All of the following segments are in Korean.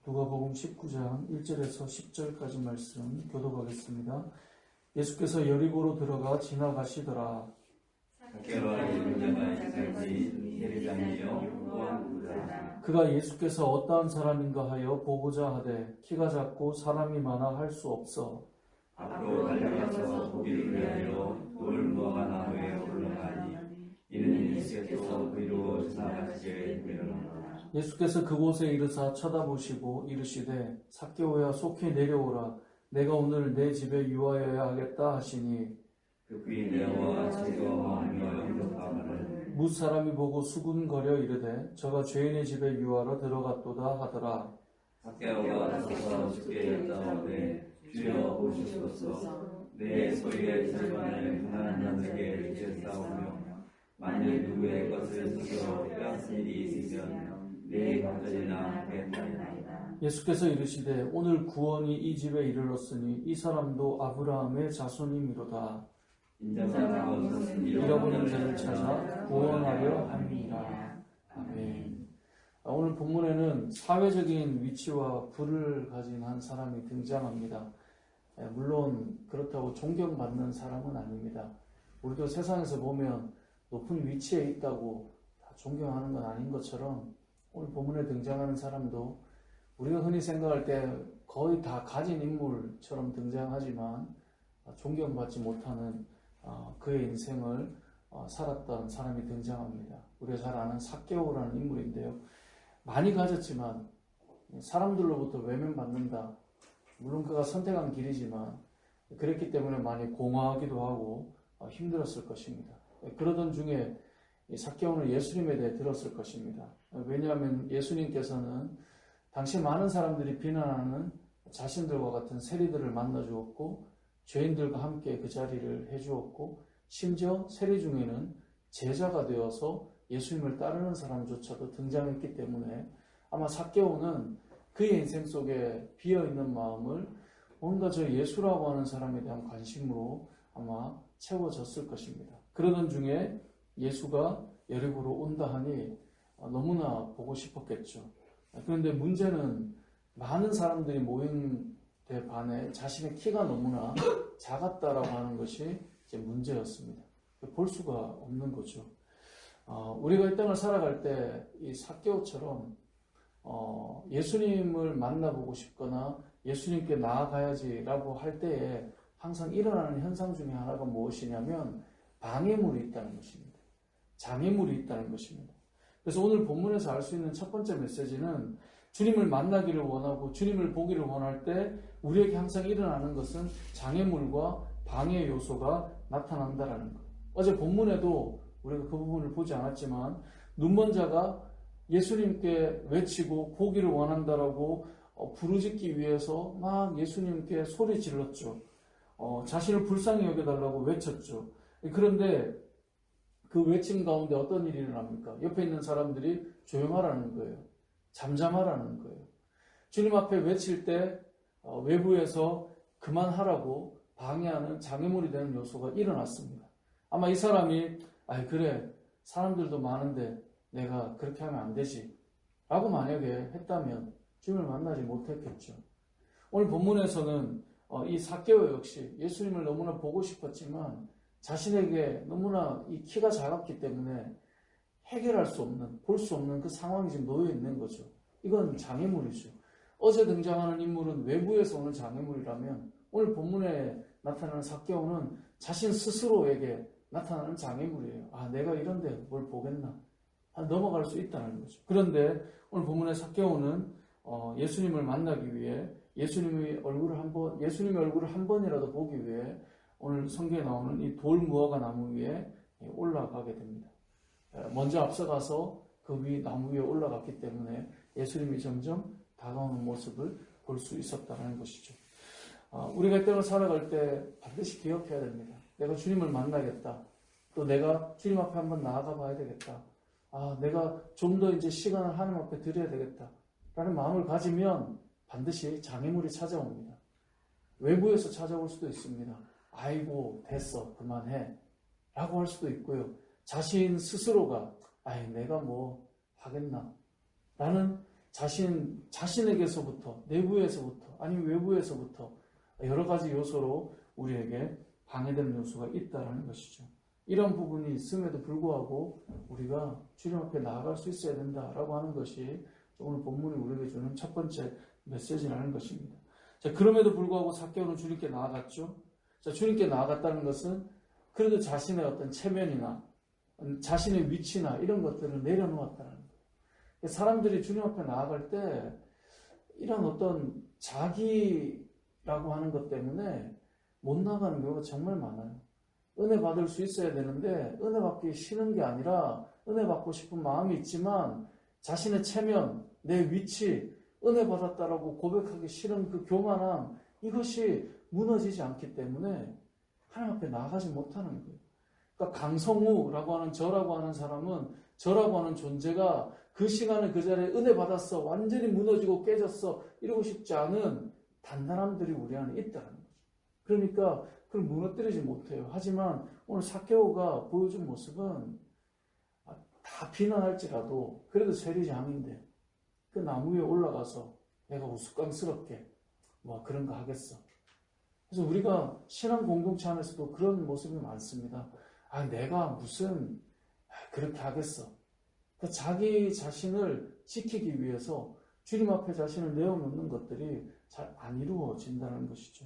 누가복음 19장 1절에서 10절까지 말씀 교독하겠습니다. 예수께서 여리고로 들어가 지나가시더라. 삭개오와 이르자가 있을지 세리장이요 또한 부자라. 그가 예수께서 어떠한 사람인가 하여 보고자 하되 키가 작고 사람이 많아 할 수 없어 앞으로 달려가서 보기를 위하여 돌무화과 나무에 올라가니 이는 예수께서 그리로 지나가시기를 이르노라. 예수께서 그곳에 이르사 쳐다보시고 이르시되 삭개오야 속히 내려오라 내가 오늘 내 집에 유하여야 하겠다 하시니 급히 내와 제가 마음이 영접하거늘 뭇 사람이 보고 수군거려 이르되 저가 죄인의 집에 유하러 들어갔도다 하더라. 삭개오가 서서 주께 여짜오되 주여 보시소서 내 소유의 절반을 가난한 자들에게 주셨사오며 만일 누구의 것을 스스로 빼앗은 일이 있으면 내 가전이나 하겠나이다. 예수께서 이르시되 오늘 구원이 이 집에 이르렀으니 이 사람도 아브라함의 자손이미로다. 인자가 오소서 잃어버린 자를 찾아 구원하려 함이라. 아멘. 오늘 본문에는 사회적인 위치와 부를 가진 한 사람이 등장합니다. 물론 그렇다고 존경받는 사람은 아닙니다. 우리도 세상에서 보면 높은 위치에 있다고 다 존경하는 건 아닌 것처럼 오늘 본문에 등장하는 사람도 우리가 흔히 생각할 때 거의 다 가진 인물처럼 등장하지만 존경받지 못하는 그의 인생을 살았던 사람이 등장합니다. 우리가 잘 아는 삭개오라는 인물인데요. 많이 가졌지만 사람들로부터 외면받는다. 물론 그가 선택한 길이지만 그랬기 때문에 많이 공허하기도 하고 힘들었을 것입니다. 그러던 중에 삭개오는 예수님에 대해 들었을 것입니다. 왜냐하면 예수님께서는 당시 많은 사람들이 비난하는 자신들과 같은 세리들을 만나주었고 죄인들과 함께 그 자리를 해주었고 심지어 세리 중에는 제자가 되어서 예수님을 따르는 사람조차도 등장했기 때문에 아마 삭개오는 그의 인생 속에 비어있는 마음을 뭔가 저 예수라고 하는 사람에 대한 관심으로 아마 채워졌을 것입니다. 그러던 중에 예수가 여리고로 온다 하니 너무나 보고 싶었겠죠. 그런데 문제는 많은 사람들이 모인 데 반해 자신의 키가 너무나 작았다라고 하는 것이 이제 문제였습니다. 볼 수가 없는 거죠. 우리가 이 땅을 살아갈 때 이 삭개오처럼 예수님을 만나보고 싶거나 예수님께 나아가야지라고 할 때에 항상 일어나는 현상 중에 하나가 무엇이냐면 방해물이 있다는 것입니다. 장애물이 있다는 것입니다. 그래서 오늘 본문에서 알 수 있는 첫 번째 메시지는 주님을 만나기를 원하고 주님을 보기를 원할 때 우리에게 항상 일어나는 것은 장애물과 방해 요소가 나타난다라는 것. 어제 본문에도 우리가 그 부분을 보지 않았지만 눈먼 자가 예수님께 외치고 보기를 원한다라고 부르짖기 위해서 막 예수님께 소리 질렀죠. 자신을 불쌍히 여겨달라고 외쳤죠. 그런데 그 외침 가운데 어떤 일이 일어납니까? 옆에 있는 사람들이 조용하라는 거예요. 잠잠하라는 거예요. 주님 앞에 외칠 때 외부에서 그만하라고 방해하는 장애물이 되는 요소가 일어났습니다. 아마 이 사람이 그래 사람들도 많은데 내가 그렇게 하면 안 되지 라고 만약에 했다면 주님을 만나지 못했겠죠. 오늘 본문에서는 이 삭개오 역시 예수님을 너무나 보고 싶었지만 자신에게 너무나 이 키가 작았기 때문에 해결할 수 없는, 볼 수 없는 그 상황이 지금 놓여 있는 거죠. 이건 장애물이죠. 어제 등장하는 인물은 외부에서 오는 장애물이라면 오늘 본문에 나타나는 삭개오는 자신 스스로에게 나타나는 장애물이에요. 내가 이런데 뭘 보겠나? 넘어갈 수 있다는 거죠. 그런데 오늘 본문의 삭개오는 예수님을 만나기 위해 예수님의 얼굴을 한 번이라도 보기 위해 오늘 성경에 나오는 이 돌무화과 나무 위에 올라가게 됩니다. 먼저 앞서가서 그 나무 위에 올라갔기 때문에 예수님이 점점 다가오는 모습을 볼 수 있었다는 것이죠. 우리가 이 땅을 살아갈 때 반드시 기억해야 됩니다. 내가 주님을 만나겠다. 또 내가 주님 앞에 한번 나아가 봐야 되겠다. 내가 좀 더 이제 시간을 하나님 앞에 드려야 되겠다. 라는 마음을 가지면 반드시 장애물이 찾아옵니다. 외부에서 찾아올 수도 있습니다. 아이고 됐어 그만해 라고 할 수도 있고요. 자신 스스로가 내가 뭐 하겠나 라는 자신에게서부터, 내부에서부터, 아니면 외부에서부터 여러 가지 요소로 우리에게 방해되는 요소가 있다는 것이죠. 이런 부분이 있음에도 불구하고 우리가 주님 앞에 나아갈 수 있어야 된다라고 하는 것이 오늘 본문이 우리에게 주는 첫 번째 메시지라는 것입니다. 자, 그럼에도 불구하고 삭개오는 주님께 나아갔죠. 자, 주님께 나아갔다는 것은 그래도 자신의 어떤 체면이나 자신의 위치나 이런 것들을 내려놓았다는 거예요. 사람들이 주님 앞에 나아갈 때 이런 어떤 자기라고 하는 것 때문에 못 나가는 경우가 정말 많아요. 은혜 받을 수 있어야 되는데 은혜 받기 싫은 게 아니라 은혜 받고 싶은 마음이 있지만 자신의 체면, 내 위치, 은혜 받았다라고 고백하기 싫은 그 교만함, 이것이 무너지지 않기 때문에 하나님 앞에 나아가지 못하는 거예요. 그러니까 강성우라고 하는 저라고 하는 사람은, 저라고 하는 존재가 그 시간에 그 자리에 은혜 받았어, 완전히 무너지고 깨졌어, 이러고 싶지 않은 단단함들이 우리 안에 있다는 거죠. 그러니까 그걸 무너뜨리지 못해요. 하지만 오늘 삭개오가 보여준 모습은 다 비난할지라도 그래도 세리장인데 그 나무 위에 올라가서 내가 우스꽝스럽게 뭐 그런 거 하겠어. 그래서 우리가 신앙 공동체 안에서도 그런 모습이 많습니다. 내가 무슨 그렇게 하겠어. 그러니까 자기 자신을 지키기 위해서 주님 앞에 자신을 내어놓는 것들이 잘 안 이루어진다는 것이죠.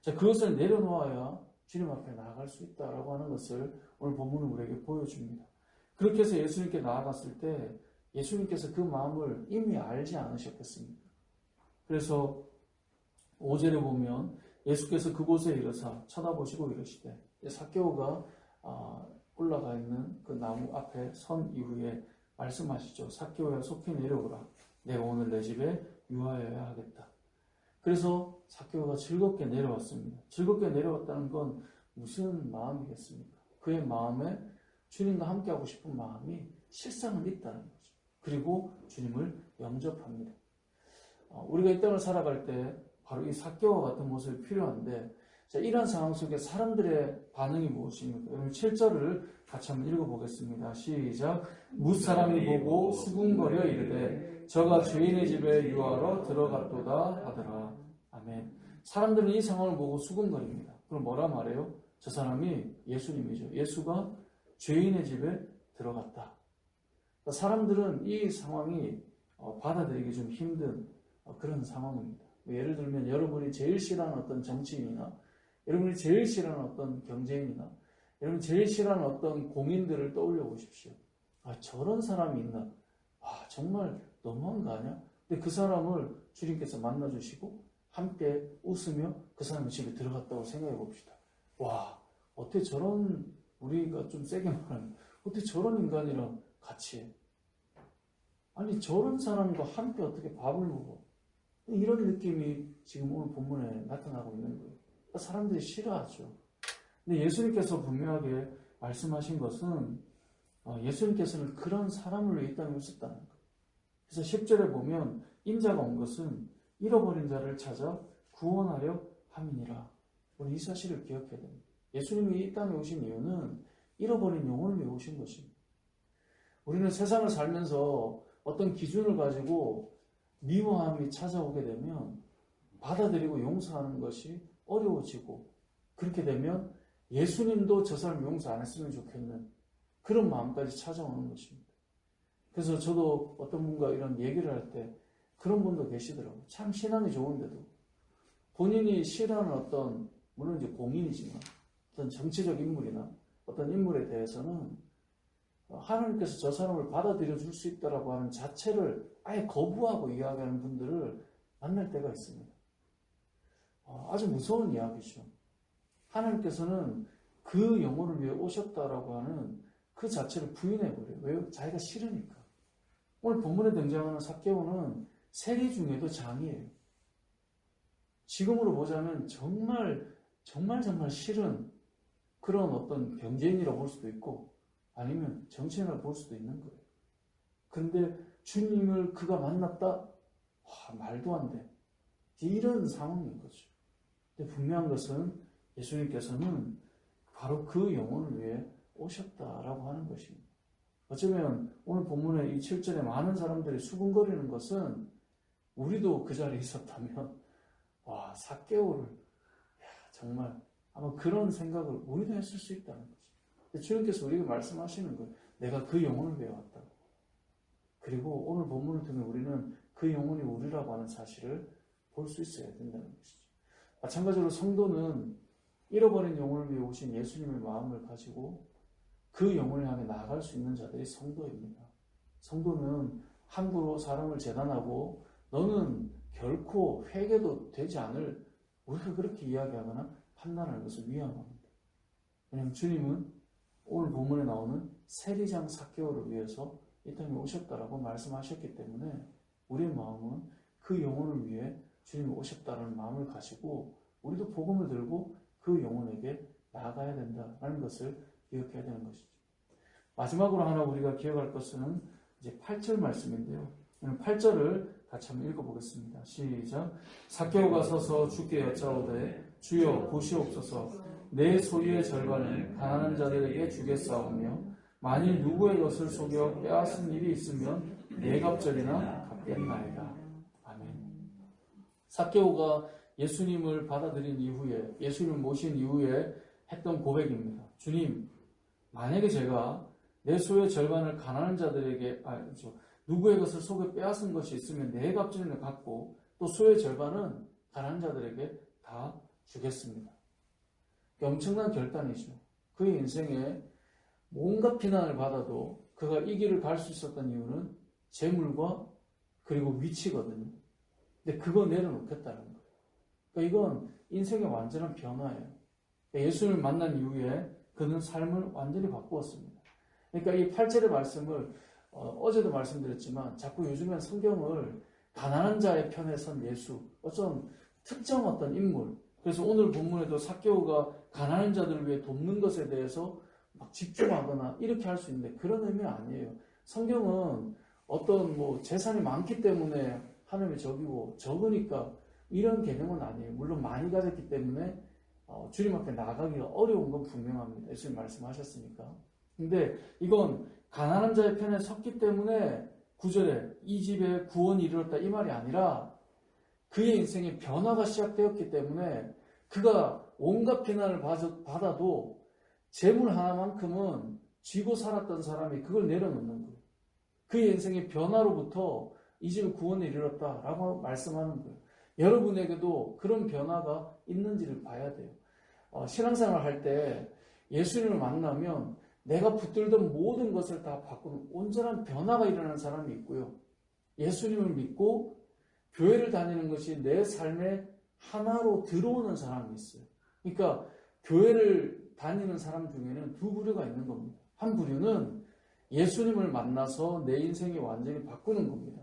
자, 그것을 내려놓아야 주님 앞에 나아갈 수 있다라고 하는 것을 오늘 본문은 우리에게 보여줍니다. 그렇게 해서 예수님께 나아갔을 때 예수님께서 그 마음을 이미 알지 않으셨겠습니까? 그래서 5절에 보면 예수께서 그곳에 이르사 쳐다보시고 이르시되, 삭개오가 올라가 있는 그 나무 앞에 선 이후에 말씀하시죠. 삭개오야 속히 내려오라. 내가 오늘 내 집에 유하여야 하겠다. 그래서 삭개오가 즐겁게 내려왔습니다. 즐겁게 내려왔다는 건 무슨 마음이겠습니까? 그의 마음에 주님과 함께하고 싶은 마음이 실상은 있다는 거죠. 그리고 주님을 영접합니다. 우리가 이 땅을 살아갈 때 바로 이 삭개오와 같은 모습이 필요한데, 자, 이런 상황 속에 사람들의 반응이 무엇입니까? 여러분 7절을 같이 한번 읽어보겠습니다. 시작. 무사람이 보고 수군거려 이르되 저가 죄인의 집에 유하러 들어갔도다 하더라. 아멘. 사람들은 이 상황을 보고 수군거립니다. 그럼 뭐라 말해요? 저 사람이 예수님이죠. 예수가 죄인의 집에 들어갔다. 그러니까 사람들은 이 상황이 받아들이기 좀 힘든 그런 상황입니다. 예를 들면 여러분이 제일 싫어하는 어떤 정치인이나 여러분이 제일 싫어하는 어떤 경제인이나 여러분이 제일 싫어하는 어떤 공인들을 떠올려 보십시오. 저런 사람이 있나? 정말 너무한 거 아니야? 근데 그 사람을 주님께서 만나주시고 함께 웃으며 그 사람의 집에 들어갔다고 생각해 봅시다. 어떻게 저런, 우리가 좀 세게 말하면 어떻게 저런 인간이랑 같이 해? 아니 저런 사람과 함께 어떻게 밥을 먹어? 이런 느낌이 지금 오늘 본문에 나타나고 있는 거예요. 사람들이 싫어하죠. 근데 예수님께서 분명하게 말씀하신 것은 예수님께서는 그런 사람을 위해 이 땅에 오셨다는 거예요. 그래서 10절에 보면 인자가 온 것은 잃어버린 자를 찾아 구원하려 함이니라. 우리 이 사실을 기억해야 됩니다. 예수님이 이 땅에 오신 이유는 잃어버린 영혼을 위해 오신 것입니다. 우리는 세상을 살면서 어떤 기준을 가지고 미워함이 찾아오게 되면 받아들이고 용서하는 것이 어려워지고, 그렇게 되면 예수님도 저 사람 용서 안 했으면 좋겠는 그런 마음까지 찾아오는 것입니다. 그래서 저도 어떤 분과 이런 얘기를 할 때 그런 분도 계시더라고요. 참 신앙이 좋은데도 본인이 싫어하는 어떤, 물론 이제 공인이지만 어떤 정치적 인물이나 어떤 인물에 대해서는 하나님께서 저 사람을 받아들여 줄 수 있다라고 하는 자체를 아예 거부하고 이야기하는 분들을 만날 때가 있습니다. 아주 무서운 이야기죠. 하나님께서는 그 영혼을 위해 오셨다라고 하는 그 자체를 부인해버려요. 왜요? 자기가 싫으니까. 오늘 본문에 등장하는 삭개오는 세리 중에도 장이에요. 지금으로 보자면 정말 싫은 그런 어떤 경제인이라고 볼 수도 있고 아니면 정치인이라고 볼 수도 있는 거예요. 그런데 주님을 그가 만났다? 말도 안 돼. 이런 상황인 거죠. 근데 분명한 것은 예수님께서는 바로 그 영혼을 위해 오셨다라고 하는 것입니다. 어쩌면 오늘 본문의 이 7절에 많은 사람들이 수군거리는 것은 우리도 그 자리에 있었다면 와, 삭개오를 정말 아마 그런 생각을 우리도 했을 수 있다는 거죠. 주님께서 우리에게 말씀하시는 거예요. 내가 그 영혼을 배워왔다고. 그리고 오늘 본문을 통해 우리는 그 영혼이 우리라고 하는 사실을 볼 수 있어야 된다는 것이죠. 마찬가지로 성도는 잃어버린 영혼을 위해 오신 예수님의 마음을 가지고 그 영혼을 향해 나아갈 수 있는 자들이 성도입니다. 성도는 함부로 사람을 재단하고 너는 결코 회개도 되지 않을, 우리가 그렇게 이야기하거나 판단하는 것은 위험합니다. 왜냐하면 주님은 오늘 본문에 나오는 세리장 삭개오를 위해서 이 땅에 오셨다라고 말씀하셨기 때문에 우리의 마음은 그 영혼을 위해 주님이 오셨다는 마음을 가지고 우리도 복음을 들고 그 영혼에게 나아가야 된다는 것을 기억해야 되는 것이죠. 마지막으로 하나 우리가 기억할 것은 이제 8절 말씀인데요. 8절을 같이 한번 읽어보겠습니다. 시작. 삭개오가 서서 주께 여짜오되 주여 보시옵소서 내 소유의 절반을 가난한 자들에게 주겠사오며 만일 누구의 것을 속여 빼앗은 일이 있으면 네 갑절이나 갚겠나이다. 아멘. 삭개오가 예수님을 받아들인 이후에, 예수님을 모신 이후에 했던 고백입니다. 주님, 만약에 제가 내 소유의 절반을 가난한 자들에게, 누구의 것을 속여 빼앗은 것이 있으면 네 갑절이나 갚고 또 소유의 절반은 가난한 자들에게 다 주겠습니다. 엄청난 결단이죠. 그의 인생에 온갖 비난을 받아도 그가 이 길을 갈 수 있었던 이유는 재물과 그리고 위치거든요. 근데 그거 내려놓겠다는 거예요. 그러니까 이건 인생의 완전한 변화예요. 그러니까 예수님을 만난 이후에 그는 삶을 완전히 바꾸었습니다. 그러니까 이 8절의 말씀을 어제도 말씀드렸지만 자꾸 요즘엔 성경을 가난한 자의 편에 선 예수, 어떤 특정 어떤 인물, 그래서 오늘 본문에도 삭개오가 가난한 자들을 위해 돕는 것에 대해서 막 집중하거나 이렇게 할 수 있는데 그런 의미가 아니에요. 성경은 어떤 재산이 많기 때문에 하나님이 적이고 적으니까 이런 개념은 아니에요. 물론 많이 가졌기 때문에 주님 앞에 나가기가 어려운 건 분명합니다. 예수님 말씀하셨으니까. 근데 이건 가난한 자의 편에 섰기 때문에 9절에 이 집에 구원이 이르렀다 이 말이 아니라 그의 인생에 변화가 시작되었기 때문에 그가 온갖 비난을 받아도 재물 하나만큼은 쥐고 살았던 사람이 그걸 내려놓는 거예요. 그의 인생의 변화로부터 이 집에 구원에 이르렀다라고 말씀하는 거예요. 여러분에게도 그런 변화가 있는지를 봐야 돼요. 신앙생활 할 때 예수님을 만나면 내가 붙들던 모든 것을 다 바꾸는 온전한 변화가 일어나는 사람이 있고요. 예수님을 믿고 교회를 다니는 것이 내 삶의 하나로 들어오는 사람이 있어요. 그러니까 교회를 다니는 사람 중에는 두 부류가 있는 겁니다. 한 부류는 예수님을 만나서 내 인생이 완전히 바꾸는 겁니다.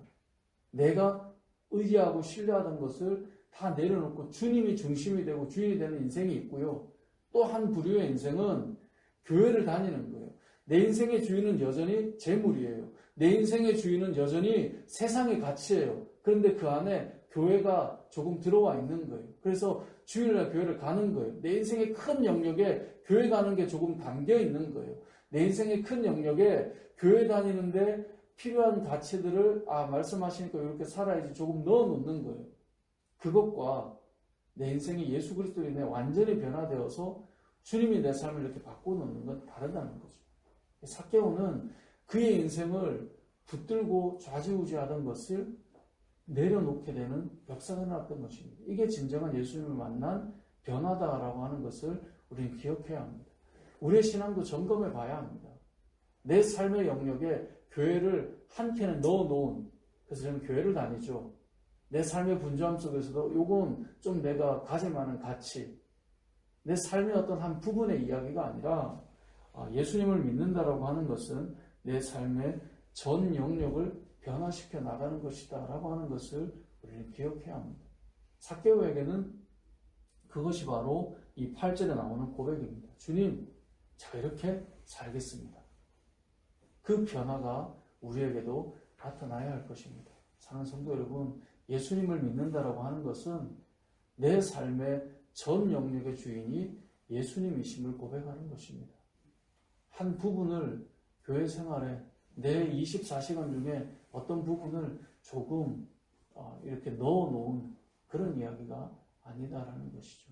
내가 의지하고 신뢰하던 것을 다 내려놓고 주님이 중심이 되고 주인이 되는 인생이 있고요. 또 한 부류의 인생은 교회를 다니는 거예요. 내 인생의 주인은 여전히 재물이에요. 내 인생의 주인은 여전히 세상의 가치예요. 그런데 그 안에 교회가 조금 들어와 있는 거예요. 그래서 주일날 교회를 가는 거예요. 내 인생의 큰 영역에 교회 가는 게 조금 담겨 있는 거예요. 내 인생의 큰 영역에 교회 다니는데 필요한 가치들을 말씀하시니까 이렇게 살아야지 조금 넣어놓는 거예요. 그것과 내 인생이 예수 그리스도로 인해 완전히 변화되어서 주님이 내 삶을 이렇게 바꿔놓는 건 다르다는 거죠. 삭개오는 그의 인생을 붙들고 좌지우지하던 것을 내려놓게 되는 역사가 나왔던 것입니다. 이게 진정한 예수님을 만난 변화다라고 하는 것을 우리는 기억해야 합니다. 우리의 신앙도 점검해 봐야 합니다. 내 삶의 영역에 교회를 한 켠에 넣어놓은, 그래서 저는 교회를 다니죠. 내 삶의 분주함 속에서도 요건 좀 내가 가질 만한 가치, 내 삶의 어떤 한 부분의 이야기가 아니라 예수님을 믿는다라고 하는 것은 내 삶의 전 영역을 변화시켜 나가는 것이다 라고 하는 것을 우리는 기억해야 합니다. 삭개오에게는 그것이 바로 이 8절에 나오는 고백입니다. 주님, 제가 이렇게 살겠습니다. 그 변화가 우리에게도 나타나야 할 것입니다. 사랑하는 성도 여러분, 예수님을 믿는다라고 하는 것은 내 삶의 전 영역의 주인이 예수님이심을 고백하는 것입니다. 한 부분을 교회 생활에 내 24시간 중에 어떤 부분을 조금 이렇게 넣어놓은 그런 이야기가 아니다라는 것이죠.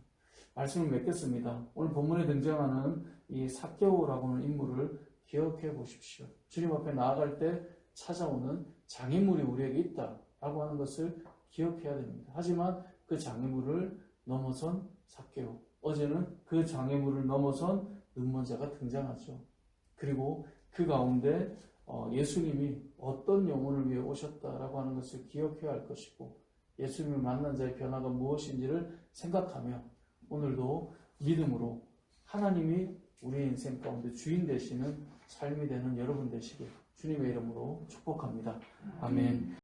말씀을 맺겠습니다. 오늘 본문에 등장하는 이 삭개오라고 하는 인물을 기억해 보십시오. 주님 앞에 나아갈 때 찾아오는 장애물이 우리에게 있다라고 하는 것을 기억해야 됩니다. 하지만 그 장애물을 넘어선 삭개오. 어제는 그 장애물을 넘어선 눈먼자가 등장하죠. 그리고 그 가운데 예수님이 어떤 영혼을 위해 오셨다라고 하는 것을 기억해야 할 것이고 예수님을 만난 자의 변화가 무엇인지를 생각하며 오늘도 믿음으로 하나님이 우리의 인생 가운데 주인 되시는 삶이 되는 여러분 되시길 주님의 이름으로 축복합니다. 아멘.